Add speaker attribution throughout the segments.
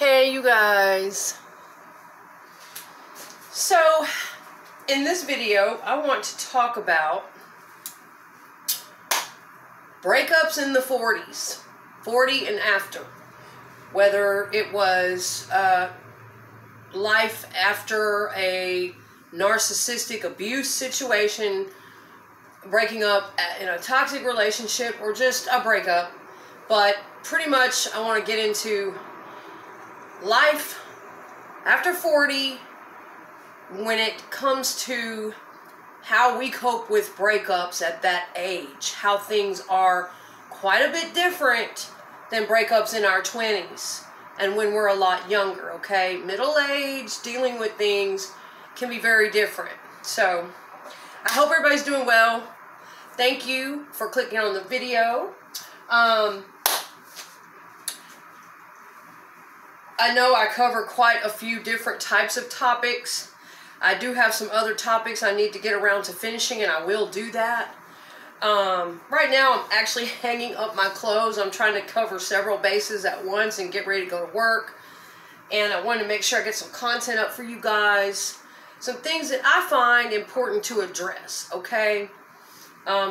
Speaker 1: Hey you guys. So in this video I want to talk about breakups in the 40s, 40 and after. Whether it was life after a narcissistic abuse situation, breaking up in a toxic relationship, or just a breakup. But pretty much I want to get into life after 40 when it comes to how we cope with breakups at that age. How things are quite a bit different than breakups in our 20s and when we're a lot younger, okay? Middle age, dealing with things can be very different. So I hope everybody's doing well. Thank you for clicking on the video. I know I cover quite a few different types of topics. I do have some other topics I need to get around to finishing, and I will do that. Right now, I'm actually hanging up my clothes. I'm trying to cover several bases at once and get ready to go to work. And I wanted to make sure I get some content up for you guys. Some things that I find important to address, okay?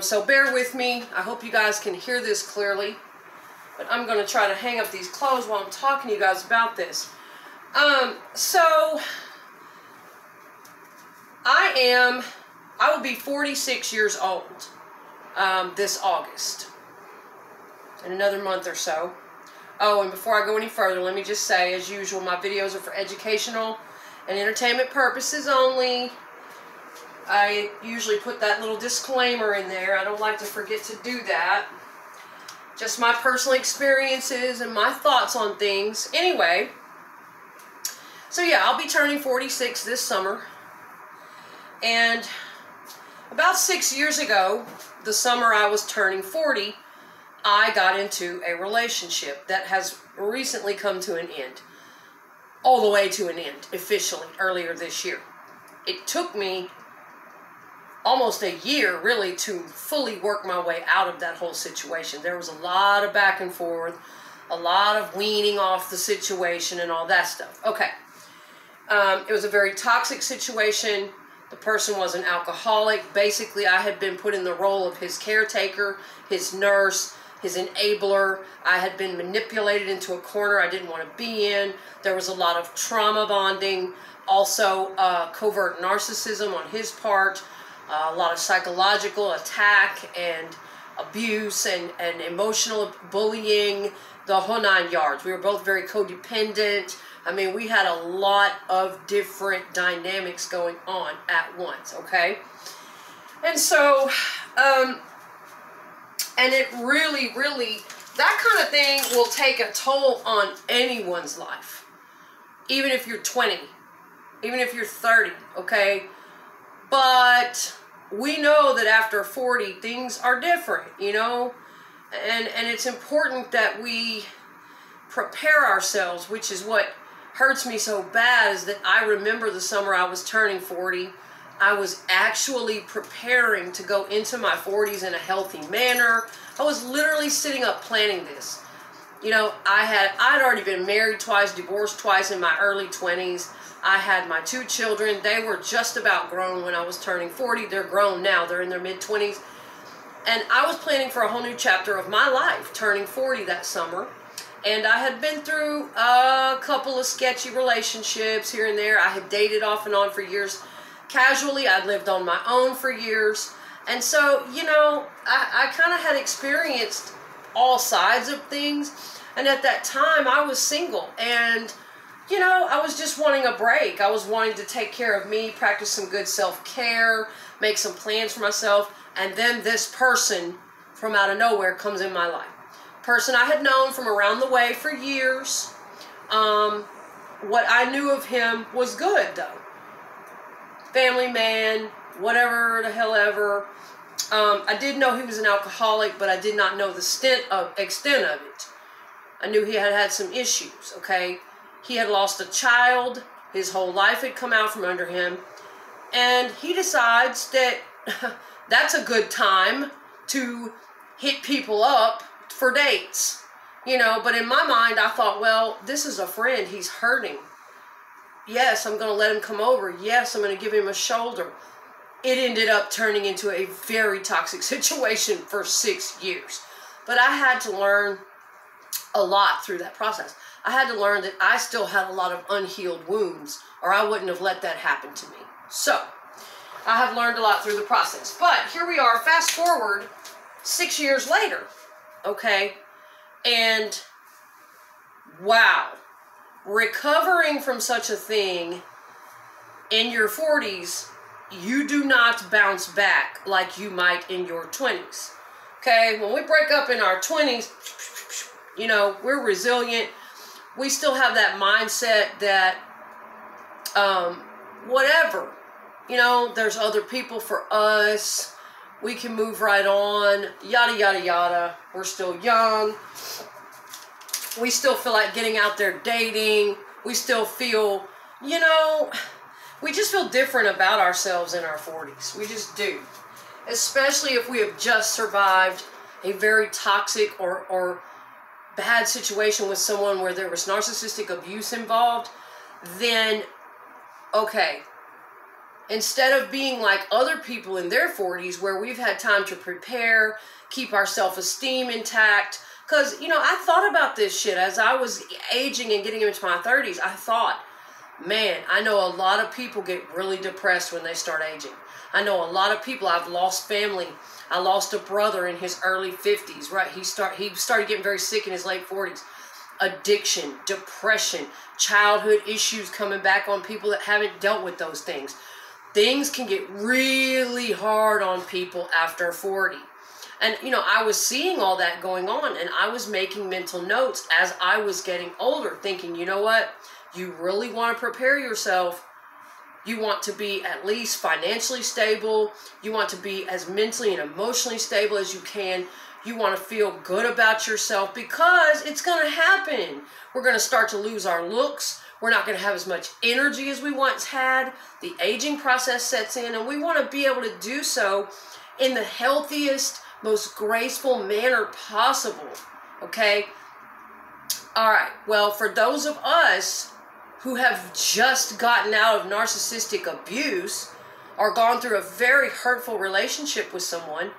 Speaker 1: So bear with me. I hope you guys can hear this clearly. But I'm going to try to hang up these clothes while I'm talking to you guys about this. So I will be 46 years old this August, in another month or so. Oh, and before I go any further, let me just say, as usual, my videos are for educational and entertainment purposes only. I usually put that little disclaimer in there. I don't like to forget to do that. Just my personal experiences and my thoughts on things. Anyway, so yeah, I'll be turning 46 this summer. And about 6 years ago, the summer I was turning 40, I got into a relationship that has recently come to an end. All the way to an end, officially, earlier this year. It took me almost a year, really, to fully work my way out of that whole situation. There was a lot of back and forth, a lot of weaning off the situation and all that stuff. Okay. It was a very toxic situation. The person was an alcoholic. Basically, I had been put in the role of his caretaker, his nurse, his enabler. I had been manipulated into a corner I didn't want to be in. There was a lot of trauma bonding, also covert narcissism on his part. A lot of psychological attack and abuse and emotional bullying, the whole 9 yards. We were both very codependent. I mean, we had a lot of different dynamics going on at once, okay? And so, and it really, that kind of thing will take a toll on anyone's life. Even if you're 20, even if you're 30, okay? But we know that after 40, things are different, you know? And it's important that we prepare ourselves, which is what hurts me so bad, is that I remember the summer I was turning 40. I was actually preparing to go into my 40s in a healthy manner. I was literally sitting up planning this. You know, I'd already been married twice, divorced twice in my early 20s. I had my 2 children. They were just about grown when I was turning 40. They're grown now. They're in their mid-20s. And I was planning for a whole new chapter of my life, turning 40 that summer. And I had been through a couple of sketchy relationships here and there. I had dated off and on for years. Casually, I'd lived on my own for years. And so, you know, I kind of had experienced all sides of things. And at that time, I was single. And you know, I was just wanting a break. I was wanting to take care of me, practice some good self-care, make some plans for myself. And then this person from out of nowhere comes in my life. Person I had known from around the way for years. What I knew of him was good, though. Family man, whatever the hell ever. I did know he was an alcoholic, but I did not know the extent of it. I knew he had had some issues, okay? He had lost a child. His whole life had come out from under him. And he decides that that's a good time to hit people up for dates. You know, but in my mind, I thought, well, this is a friend. He's hurting. Yes, I'm going to let him come over. Yes, I'm going to give him a shoulder. It ended up turning into a very toxic situation for 6 years. But I had to learn a lot through that process. I had to learn that I still had a lot of unhealed wounds, or I wouldn't have let that happen to me. So, I have learned a lot through the process. But here we are, fast forward 6 years later, okay? And wow, recovering from such a thing in your 40s, you do not bounce back like you might in your 20s. Okay, when we break up in our 20s, you know, we're resilient. We still have that mindset that whatever, you know, there's other people for us. We can move right on, yada, yada, yada. We're still young. We still feel like getting out there dating. We still feel, you know, we just feel different about ourselves in our 40s. We just do. Especially if we have just survived a very toxic or bad situation with someone where there was narcissistic abuse involved, then, okay, instead of being like other people in their 40s where we've had time to prepare, keep our self-esteem intact, because, you know, I thought about this shit as I was aging and getting into my 30s. I thought, man, I know a lot of people get really depressed when they start aging. I know a lot of people, I've lost family. I lost a brother in his early 50s, right? He started getting very sick in his late 40s. Addiction, depression, childhood issues coming back on people that haven't dealt with those things. Things can get really hard on people after 40. And, you know, I was seeing all that going on, and I was making mental notes as I was getting older, thinking, you know what? You really want to prepare yourself. You want to be at least financially stable. You want to be as mentally and emotionally stable as you can. You want to feel good about yourself because it's going to happen. We're going to start to lose our looks. We're not going to have as much energy as we once had. The aging process sets in, and we want to be able to do so in the healthiest, most graceful manner possible. Okay? All right. Well, for those of us who have just gotten out of narcissistic abuse or gone through a very hurtful relationship with someone,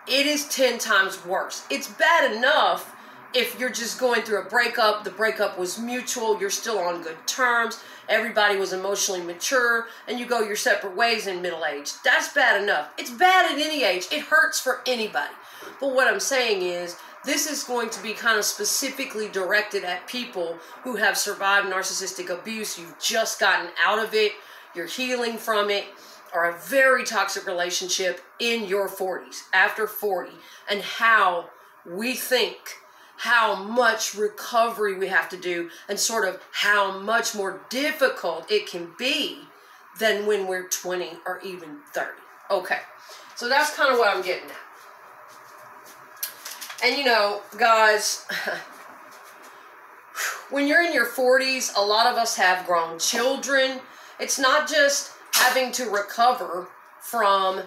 Speaker 1: it is 10 times worse. It's bad enough if you're just going through a breakup, the breakup was mutual, you're still on good terms, everybody was emotionally mature, and you go your separate ways in middle age. That's bad enough. It's bad at any age. It hurts for anybody. But what I'm saying is, this is going to be kind of specifically directed at people who have survived narcissistic abuse. You've just gotten out of it, you're healing from it, or a very toxic relationship in your 40s, after 40, and how we think, how much recovery we have to do, and sort of how much more difficult it can be than when we're 20 or even 30. Okay, so that's kind of what I'm getting at. And you know, guys, when you're in your 40s, a lot of us have grown children. It's not just having to recover from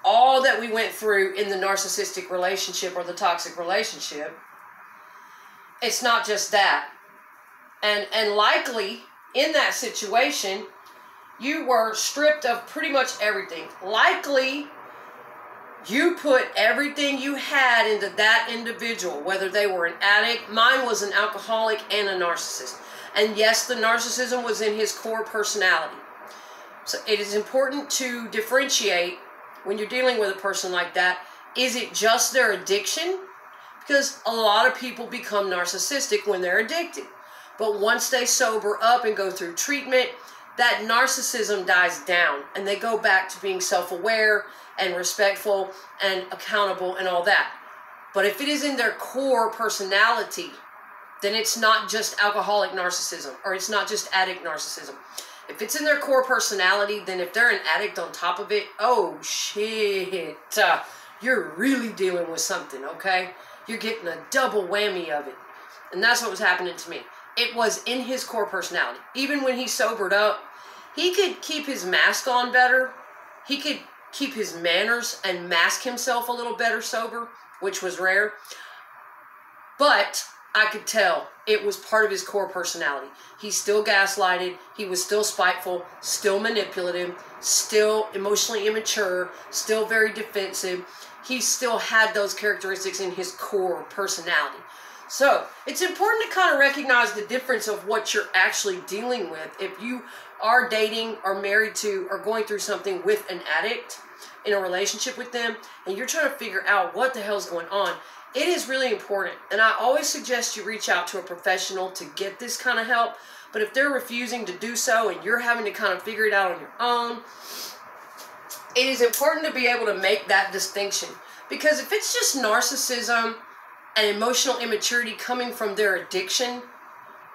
Speaker 1: all that we went through in the narcissistic relationship or the toxic relationship. It's not just that. And likely, in that situation, you were stripped of pretty much everything. Likely, you put everything you had into that individual, whether they were an addict. Mine was an alcoholic and a narcissist. And yes, the narcissism was in his core personality. So it is important to differentiate when you're dealing with a person like that. Is it just their addiction? Because a lot of people become narcissistic when they're addicted. But once they sober up and go through treatment, that narcissism dies down and they go back to being self-aware and respectful and accountable and all that. But if it is in their core personality, then it's not just alcoholic narcissism, or it's not just addict narcissism. If it's in their core personality, then if they're an addict on top of it, oh shit, you're really dealing with something, okay? You're getting a double whammy of it. And that's what was happening to me. It was in his core personality. Even when he sobered up, he could keep his mask on better. He could keep his manners and mask himself a little better sober, which was rare. But I could tell it was part of his core personality. He still gaslighted. He was still spiteful, still manipulative, still emotionally immature, still very defensive. He still had those characteristics in his core personality. So it's important to kind of recognize the difference of what you're actually dealing with. If you are dating or married to or going through something with an addict in a relationship with them, and you're trying to figure out what the hell's going on, it is really important. And I always suggest you reach out to a professional to get this kind of help. But if they're refusing to do so and you're having to kind of figure it out on your own, it is important to be able to make that distinction. Because if it's just narcissism and emotional immaturity coming from their addiction,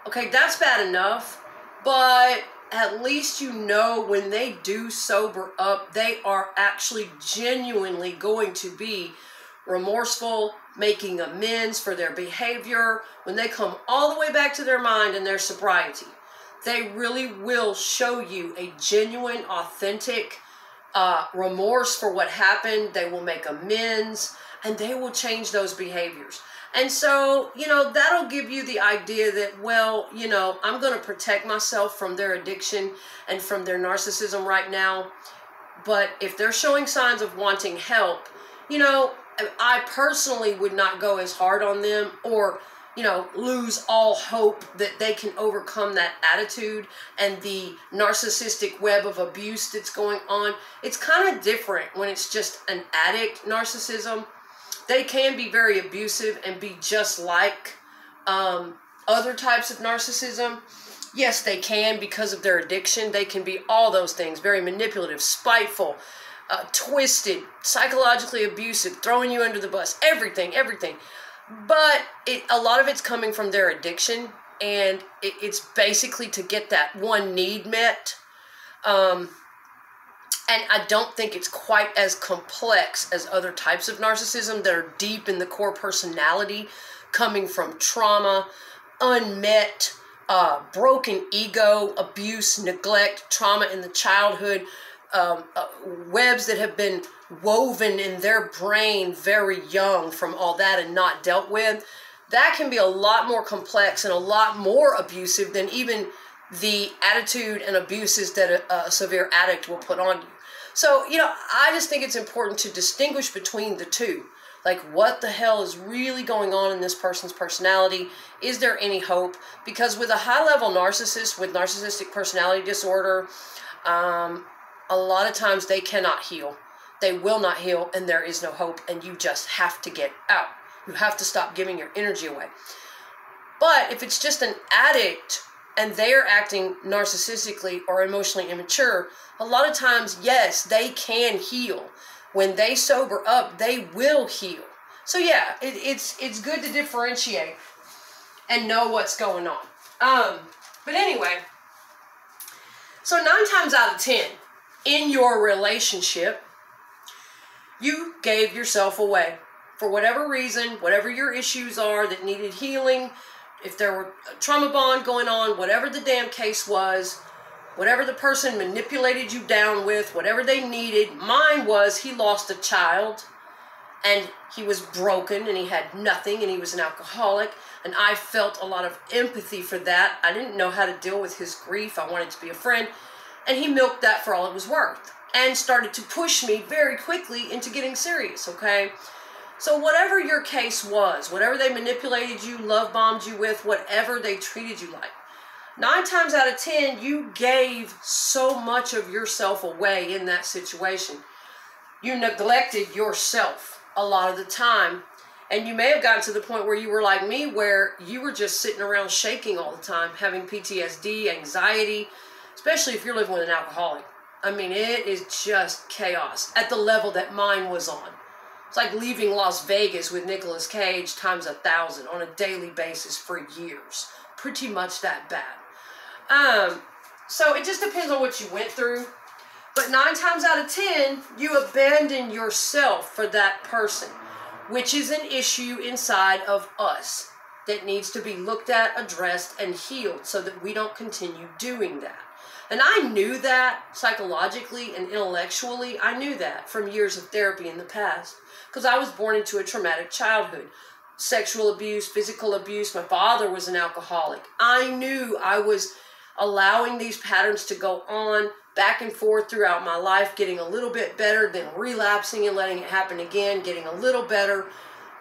Speaker 1: okay, that's bad enough. But at least you know when they do sober up, they are actually genuinely going to be remorseful, making amends for their behavior. When they come all the way back to their mind and their sobriety, they really will show you a genuine, authentic remorse for what happened. They will make amends and they will change those behaviors. And so, you know, that'll give you the idea that, well, you know, I'm going to protect myself from their addiction and from their narcissism right now. But if they're showing signs of wanting help, you know, I personally would not go as hard on them or, you know, lose all hope that they can overcome that attitude and the narcissistic web of abuse that's going on. It's kind of different when it's just an addict narcissism. They can be very abusive and be just like other types of narcissism. Yes, they can because of their addiction. They can be all those things, very manipulative, spiteful, twisted, psychologically abusive, throwing you under the bus, everything. But a lot of it's coming from their addiction, and it's basically to get that one need met. And I don't think it's quite as complex as other types of narcissism that are deep in the core personality, coming from trauma, unmet, broken ego, abuse, neglect, trauma in the childhood, webs that have been woven in their brain very young from all that and not dealt with. That can be a lot more complex and a lot more abusive than even the attitude and abuses that a severe addict will put on you. So, you know, I just think it's important to distinguish between the two. Like, what the hell is really going on in this person's personality? Is there any hope? Because with a high-level narcissist with narcissistic personality disorder, a lot of times they cannot heal. They will not heal, and there is no hope, and you just have to get out. You have to stop giving your energy away. But if it's just an addict and they're acting narcissistically or emotionally immature, a lot of times, yes, they can heal. When they sober up, they will heal. So yeah, it's good to differentiate and know what's going on. But anyway, so 9 times out of 10, in your relationship, you gave yourself away. For whatever reason, whatever your issues are that needed healing, if there were a trauma bond going on, whatever the damn case was, whatever the person manipulated you down with, whatever they needed. Mine was, he lost a child and he was broken and he had nothing and he was an alcoholic, and I felt a lot of empathy for that. I didn't know how to deal with his grief. I wanted to be a friend, and he milked that for all it was worth and started to push me very quickly into getting serious, okay? So whatever your case was, whatever they manipulated you, love bombed you with, whatever they treated you like, 9 times out of 10, you gave so much of yourself away in that situation. You neglected yourself a lot of the time. And you may have gotten to the point where you were like me, where you were just sitting around shaking all the time, having PTSD, anxiety, especially if you're living with an alcoholic. I mean, it is just chaos at the level that mine was on. It's like leaving Las Vegas with Nicolas Cage times 1,000 on a daily basis for years. Pretty much that bad. So it just depends on what you went through. But 9 times out of 10, you abandon yourself for that person, which is an issue inside of us that needs to be looked at, addressed, and healed so that we don't continue doing that. And I knew that psychologically and intellectually. I knew that from years of therapy in the past, because I was born into a traumatic childhood. sexual abuse, physical abuse. My father was an alcoholic. I knew I was allowing these patterns to go on back and forth throughout my life, getting a little bit better, then relapsing and letting it happen again, getting a little better.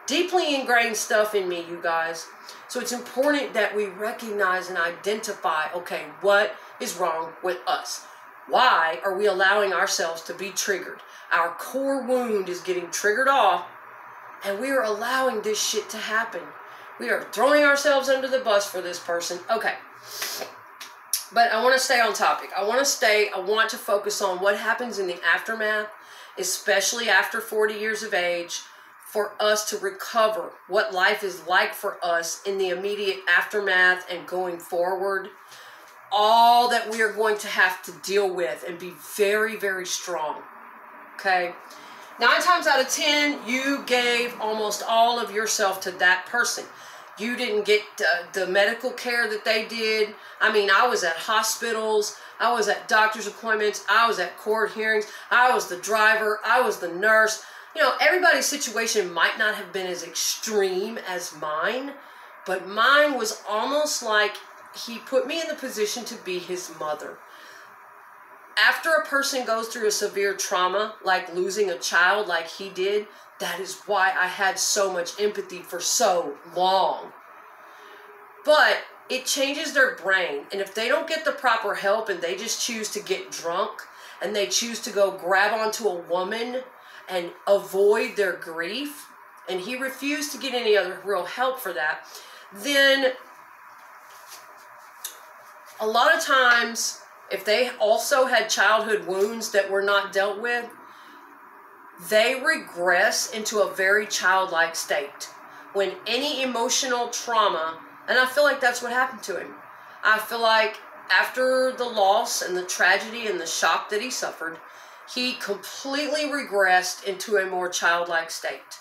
Speaker 1: Deeply ingrained stuff in me, you guys. So it's important that we recognize and identify, okay, what is wrong with us? Why are we allowing ourselves to be triggered? Our core wound is getting triggered off, and we are allowing this shit to happen. We are throwing ourselves under the bus for this person. Okay. But I want to stay on topic. I want to focus on what happens in the aftermath, especially after 40 years of age, for us to recover what life is like for us in the immediate aftermath and going forward. All that we are going to have to deal with and be very, very strong. Okay? 9 times out of 10, you gave almost all of yourself to that person. You didn't get the medical care that they did. I mean, I was at hospitals. I was at doctor's appointments. I was at court hearings. I was the driver. I was the nurse. You know, everybody's situation might not have been as extreme as mine, but mine was almost like he put me in the position to be his mother. After a person goes through a severe trauma, like losing a child like he did, that is why I had so much empathy for so long. But it changes their brain, and if they don't get the proper help and they just choose to get drunk and they choose to go grab onto a woman and avoid their grief, and he refused to get any other real help for that, then a lot of times, if they also had childhood wounds that were not dealt with, they regress into a very childlike state. When any emotional trauma, and I feel like that's what happened to him. I feel like after the loss and the tragedy and the shock that he suffered, he completely regressed into a more childlike state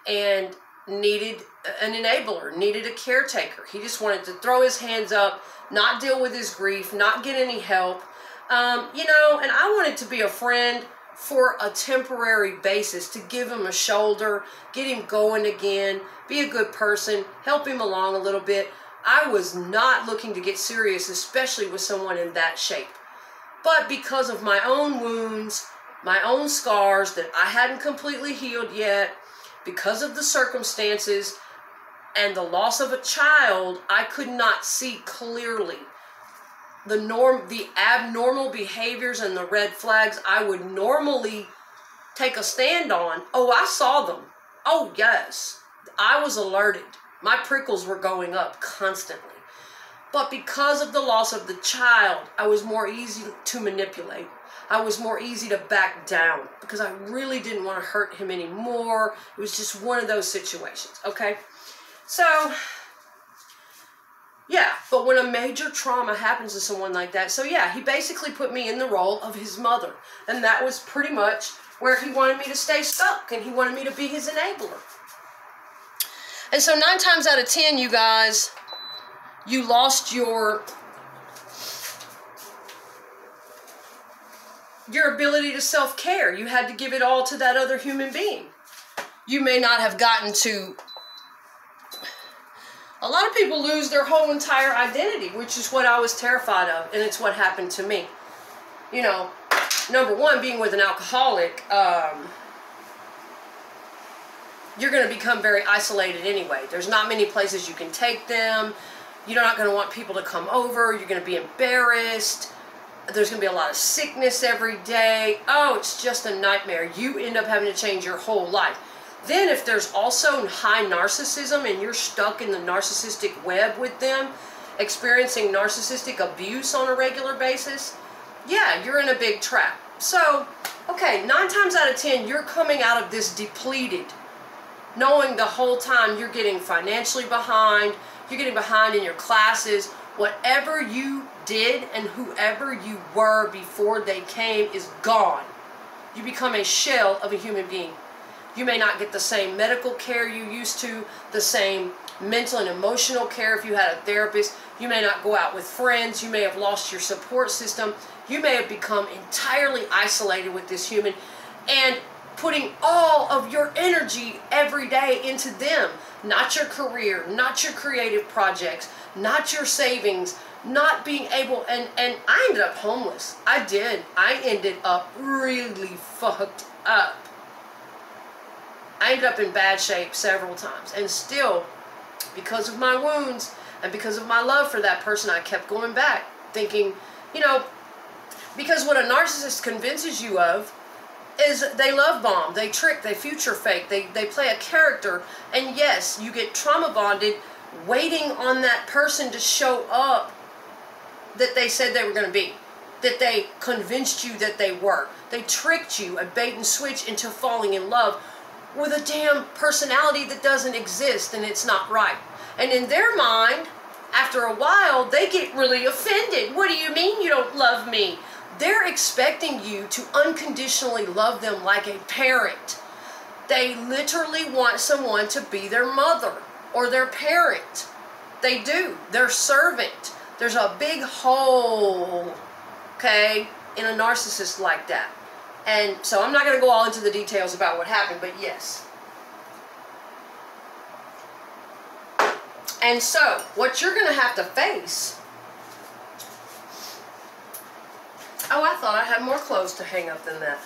Speaker 1: and needed an enabler, needed a caretaker. He just wanted to throw his hands up, not deal with his grief, not get any help. You know, and I wanted to be a friend for a temporary basis, to give him a shoulder, get him going again, be a good person, help him along a little bit. I was not looking to get serious, especially with someone in that shape. But because of my own wounds, my own scars that I hadn't completely healed yet, because of the circumstances and the loss of a child, I could not see clearly the abnormal behaviors and the red flags I would normally take a stand on. Oh, I saw them. Oh, yes. I was alerted. My prickles were going up constantly. But because of the loss of the child, I was more easy to manipulate. I was more easy to back down because I really didn't want to hurt him anymore. It was just one of those situations, okay? So, yeah, but when a major trauma happens to someone like that, so yeah, he basically put me in the role of his mother. And that was pretty much where he wanted me to stay stuck, and he wanted me to be his enabler. And so 9 times out of 10, you guys, you lost your ability to self-care. You had to give it all to that other human being. You may not have gotten to... A lot of people lose their whole entire identity, which is what I was terrified of, and it's what happened to me. You know, number one, being with an alcoholic, you're going to become very isolated anyway. There's not many places you can take them. You're not going to want people to come over. You're going to be embarrassed. There's going to be a lot of sickness every day. Oh, it's just a nightmare. You end up having to change your whole life. Then if there's also high narcissism and you're stuck in the narcissistic web with them, experiencing narcissistic abuse on a regular basis, yeah, you're in a big trap. So, okay, 9 times out of 10, you're coming out of this depleted, knowing the whole time you're getting financially behind, you're getting behind in your classes. Whatever you did and whoever you were before they came is gone. You become a shell of a human being. You may not get the same medical care you used to, the same mental and emotional care if you had a therapist. You may not go out with friends. You may have lost your support system. You may have become entirely isolated with this human and putting all of your energy every day into them. not your career, not your creative projects, not your savings, not being able, and I ended up homeless. I did. I ended up really fucked up. I ended up in bad shape several times, and still, because of my wounds and because of my love for that person, I kept going back, thinking, you know, because what a narcissist convinces you of is they love bomb, they trick, they future fake, they play a character, and yes, you get trauma bonded waiting on that person to show up that they said they were going to be, that they convinced you that they were. They tricked you, a bait and switch, into falling in love with a damn personality that doesn't exist, and it's not right. And in their mind, after a while, they get really offended. What do you mean you don't love me? They're expecting you to unconditionally love them like a parent. They literally want someone to be their mother or their parent. They do. Their servant. There's a big hole, okay, in a narcissist like that. And so I'm not going to go all into the details about what happened, but yes. And so, what you're going to have to face... Oh, I thought I had more clothes to hang up than that.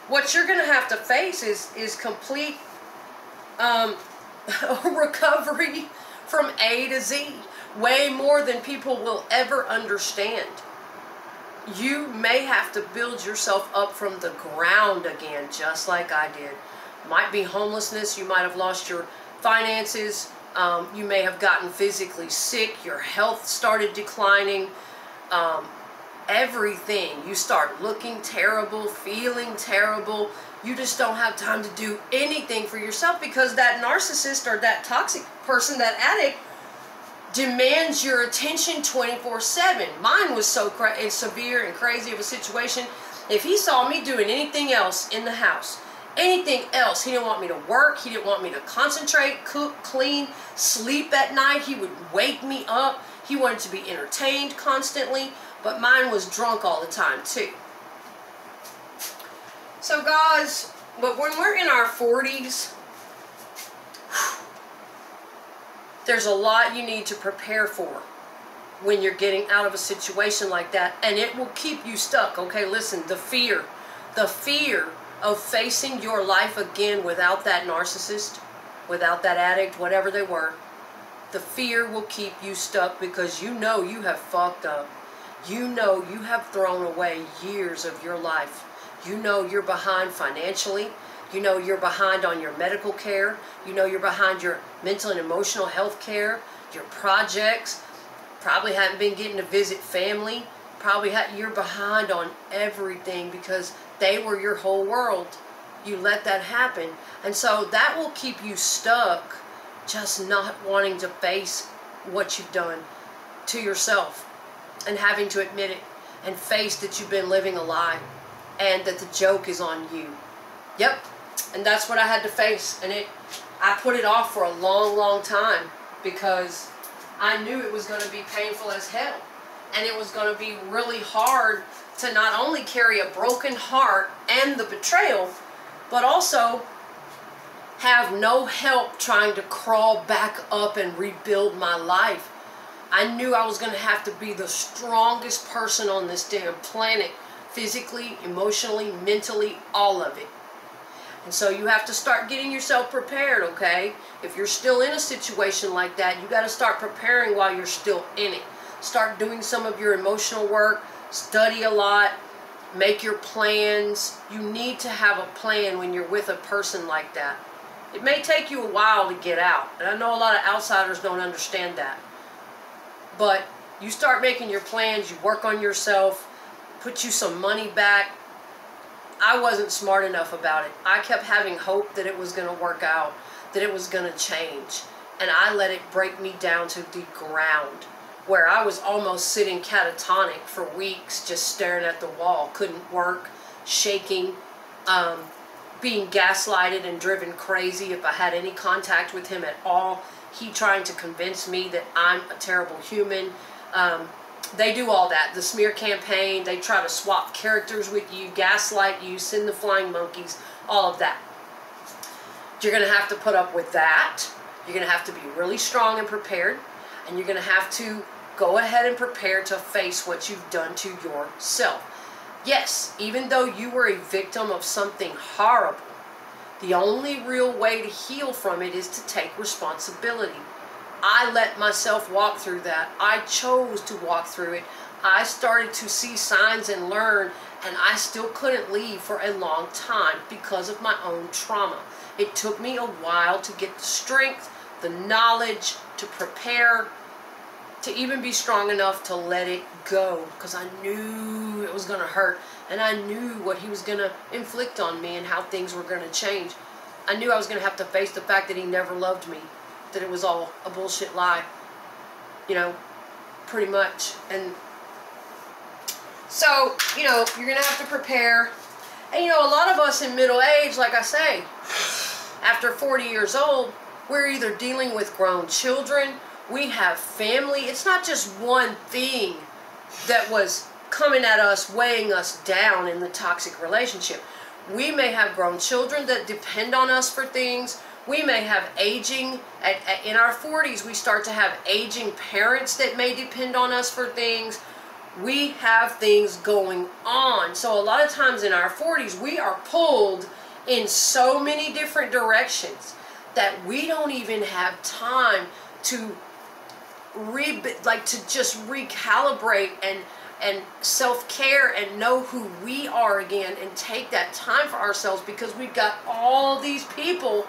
Speaker 1: What you're going to have to face is complete recovery from A to Z. Way more than people will ever understand. You may have to build yourself up from the ground again, just like I did. Might be homelessness. You might have lost your finances. You may have gotten physically sick. Your health started declining. Everything. You start looking terrible, feeling terrible. You just don't have time to do anything for yourself because that narcissist or that toxic person, that addict, demands your attention 24/7. Mine was so severe and crazy of a situation. If he saw me doing anything else in the house, anything else, he didn't want me to work, he didn't want me to concentrate, cook, clean, sleep at night. He would wake me up. He wanted to be entertained constantly, but mine was drunk all the time too. So guys, but when we're in our 40s, there's a lot you need to prepare for when you're getting out of a situation like that, and it will keep you stuck. Okay, listen, the fear of facing your life again without that narcissist, without that addict, whatever they were, the fear will keep you stuck because you know you have fucked up. You know you have thrown away years of your life. You know you're behind financially. You know you're behind on your medical care. You know you're behind your mental and emotional health care, your projects. Probably haven't been getting to visit family. You're behind on everything because they were your whole world. You let that happen. And so that will keep you stuck, just not wanting to face what you've done to yourself and having to admit it and face that you've been living a lie and that the joke is on you. Yep. And that's what I had to face. And I put it off for a long, long time because I knew it was going to be painful as hell. And it was going to be really hard to not only carry a broken heart and the betrayal, but also have no help trying to crawl back up and rebuild my life. I knew I was going to have to be the strongest person on this damn planet, physically, emotionally, mentally, all of it. And so you have to start getting yourself prepared, okay? If you're still in a situation like that, you got to start preparing while you're still in it. Start doing some of your emotional work, study a lot, make your plans. You need to have a plan when you're with a person like that. It may take you a while to get out, and I know a lot of outsiders don't understand that. But you start making your plans, you work on yourself, put you some money back. I wasn't smart enough about it. I kept having hope that it was going to work out, that it was going to change. And I let it break me down to the ground, where I was almost sitting catatonic for weeks, just staring at the wall. Couldn't work, shaking, being gaslighted and driven crazy if I had any contact with him at all. He trying to convince me that I'm a terrible human. They do all that. The smear campaign, they try to swap characters with you, gaslight you, send the flying monkeys, all of that. You're going to have to put up with that. You're going to have to be really strong and prepared, and you're going to have to go ahead and prepare to face what you've done to yourself. Yes, even though you were a victim of something horrible, the only real way to heal from it is to take responsibility. I let myself walk through that. I chose to walk through it. I started to see signs and learn, and I still couldn't leave for a long time because of my own trauma. It took me a while to get the strength, the knowledge, to prepare, to even be strong enough to let it go, because I knew it was going to hurt, and I knew what he was going to inflict on me and how things were going to change. I knew I was going to have to face the fact that he never loved me, that it was all a bullshit lie, you know, pretty much. And so, you know, you're going to have to prepare. And, you know, a lot of us in middle age, like I say, after 40 years old, we're either dealing with grown children, we have family. It's not just one thing that was coming at us, weighing us down in the toxic relationship. We may have grown children that depend on us for things. We may have aging, in our 40s, we start to have aging parents that may depend on us for things. We have things going on. So a lot of times in our 40s, we are pulled in so many different directions that we don't even have time to just recalibrate and self-care and know who we are again and take that time for ourselves, because we've got all these people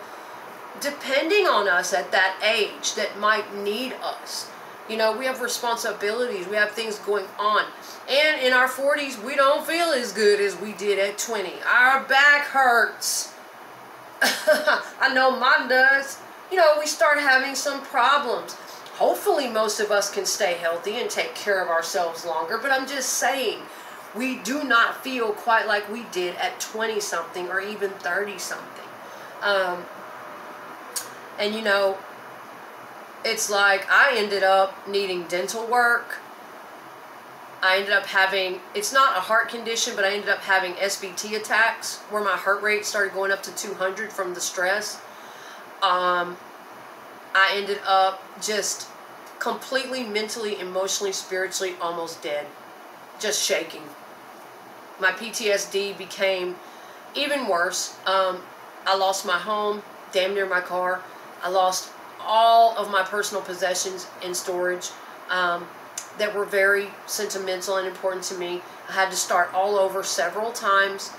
Speaker 1: depending on us at that age that might need us. You know, we have responsibilities, we have things going on. And in our 40s, we don't feel as good as we did at 20. Our back hurts. I know mine does. You know, we start having some problems. Hopefully most of us can stay healthy and take care of ourselves longer, but I'm just saying, we do not feel quite like we did at 20-something or even 30-something. And you know, it's like I ended up needing dental work. I ended up having, it's not a heart condition, but I ended up having SVT attacks where my heart rate started going up to 200 from the stress. I ended up just completely mentally, emotionally, spiritually almost dead. Just shaking. My PTSD became even worse. I lost my home, damn near my car. I lost all of my personal possessions in storage that were very sentimental and important to me. I had to start all over several times.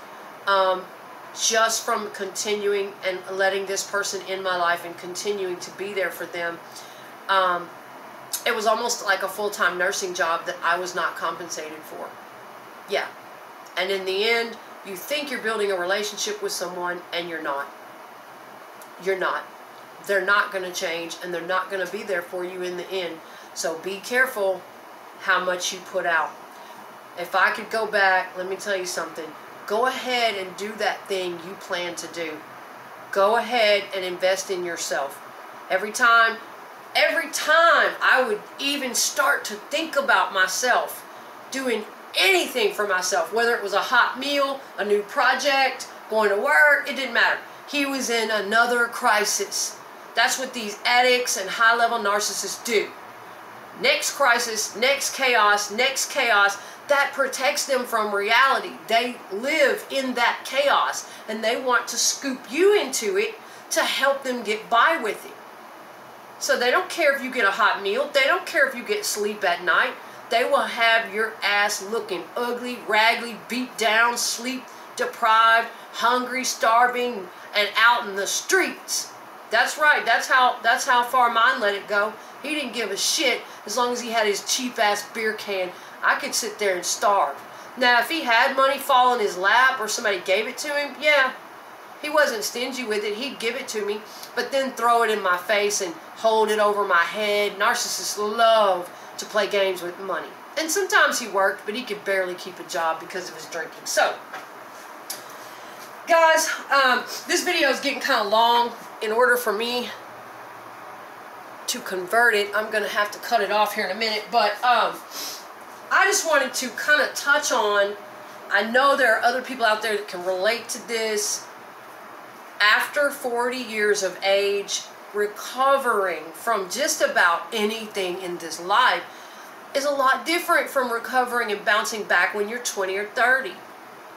Speaker 1: Just from continuing and letting this person in my life and continuing to be there for them. It was almost like a full-time nursing job that I was not compensated for. Yeah. And in the end, you think you're building a relationship with someone and you're not. You're not. They're not going to change, and they're not going to be there for you in the end. So be careful how much you put out. If I could go back, let me tell you something. Go ahead and do that thing you plan to do. Go ahead and invest in yourself. Every time I would even start to think about myself doing anything for myself, whether it was a hot meal, a new project, going to work, it didn't matter. He was in another crisis. That's what these addicts and high-level narcissists do. Next crisis, next chaos, next chaos. That protects them from reality. They live in that chaos, and they want to scoop you into it to help them get by with it. So they don't care if you get a hot meal. They don't care if you get sleep at night. They will have your ass looking ugly, raggedy, beat down, sleep deprived, hungry, starving, and out in the streets. That's right. That's how far mine let it go. He didn't give a shit as long as he had his cheap-ass beer can. I could sit there and starve. Now, if he had money fall in his lap or somebody gave it to him, yeah, he wasn't stingy with it. He'd give it to me, but then throw it in my face and hold it over my head. Narcissists love to play games with money. And sometimes he worked, but he could barely keep a job because of his drinking. So, guys, this video is getting kind of long. In order for me to convert it, I'm going to have to cut it off here in a minute, but I just wanted to kind of touch on, I know there are other people out there that can relate to this. After 40 years of age, recovering from just about anything in this life is a lot different from recovering and bouncing back when you're 20 or 30.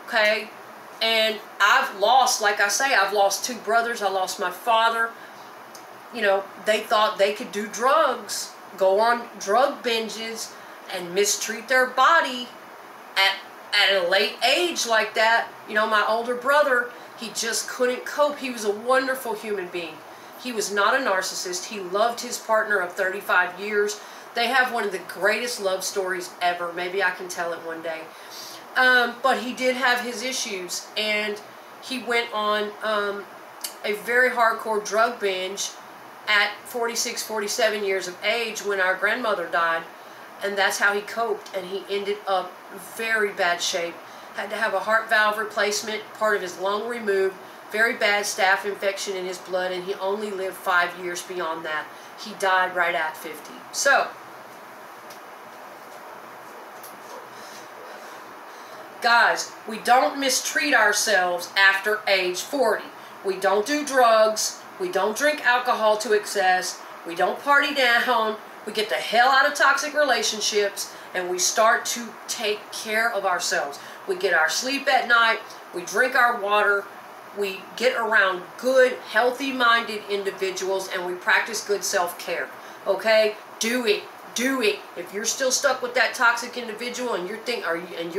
Speaker 1: Okay? And I've lost, like I say, I've lost 2 brothers. I lost my father. You know, they thought they could do drugs, go on drug binges, and mistreat their body at a late age like that. You know, my older brother, he just couldn't cope. He was a wonderful human being. He was not a narcissist. He loved his partner of 35 years. They have one of the greatest love stories ever. Maybe I can tell it one day. But he did have his issues, and he went on a very hardcore drug binge at 46, 47 years of age when our grandmother died, and that's how he coped, and he ended up very bad shape. Had to have a heart valve replacement, part of his lung removed, very bad staph infection in his blood, and he only lived 5 years beyond that. He died right at 50. So, guys, we don't mistreat ourselves after age 40. We don't do drugs. We don't drink alcohol to excess. We don't party down. We get the hell out of toxic relationships, and we start to take care of ourselves. We get our sleep at night. We drink our water. We get around good, healthy-minded individuals, and we practice good self-care. Okay? Do it. Do it. If you're still stuck with that toxic individual and you're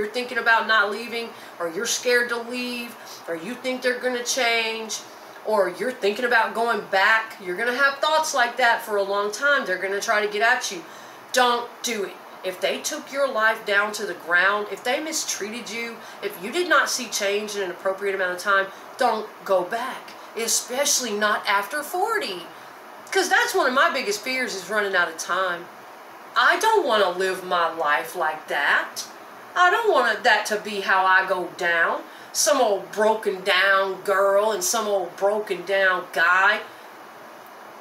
Speaker 1: thinking about not leaving, or you're scared to leave, or you think they're going to change, or you're thinking about going back, you're going to have thoughts like that for a long time. They're going to try to get at you. Don't do it. If they took your life down to the ground, if they mistreated you, if you did not see change in an appropriate amount of time, don't go back. Especially not after 40. Because that's one of my biggest fears, is running out of time. I don't want to live my life like that. I don't want that to be how I go down. Some old broken down girl and some old broken down guy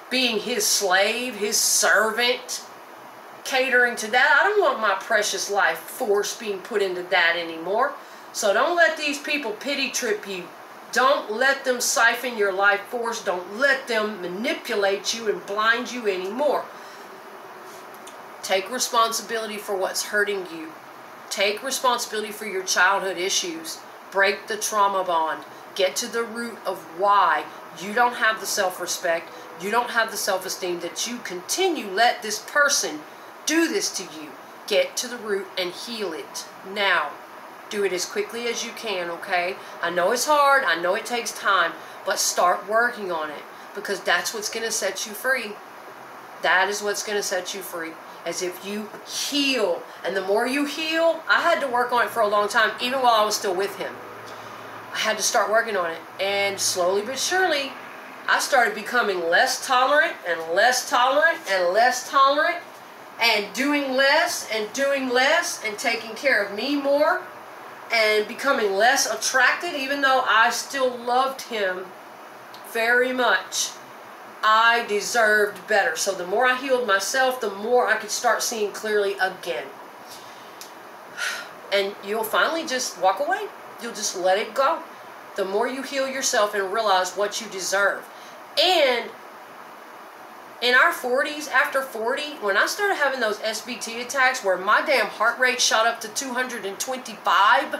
Speaker 1: being his slave, his servant, catering to that. I don't want my precious life force being put into that anymore. So don't let these people pity trip you. Don't let them siphon your life force. Don't let them manipulate you and blind you anymore. Take responsibility for what's hurting you. Take responsibility for your childhood issues. Break the trauma bond. Get to the root of why you don't have the self-respect, you don't have the self-esteem, that you continue let this person do this to you. Get to the root and heal it now. Do it as quickly as you can, okay? I know it's hard, I know it takes time, but start working on it, because that's what's going to set you free. That is what's going to set you free. As if you heal. And the more you heal, I had to work on it for a long time, even while I was still with him. I had to start working on it. And slowly but surely, I started becoming less tolerant and less tolerant and less tolerant, and doing less and taking care of me more, and becoming less attracted, even though I still loved him very much. I deserved better. So the more I healed myself, the more I could start seeing clearly again. And you'll finally just walk away. You'll just let it go. The more you heal yourself and realize what you deserve. And in our 40s, after 40, when I started having those SBT attacks where my damn heart rate shot up to 225,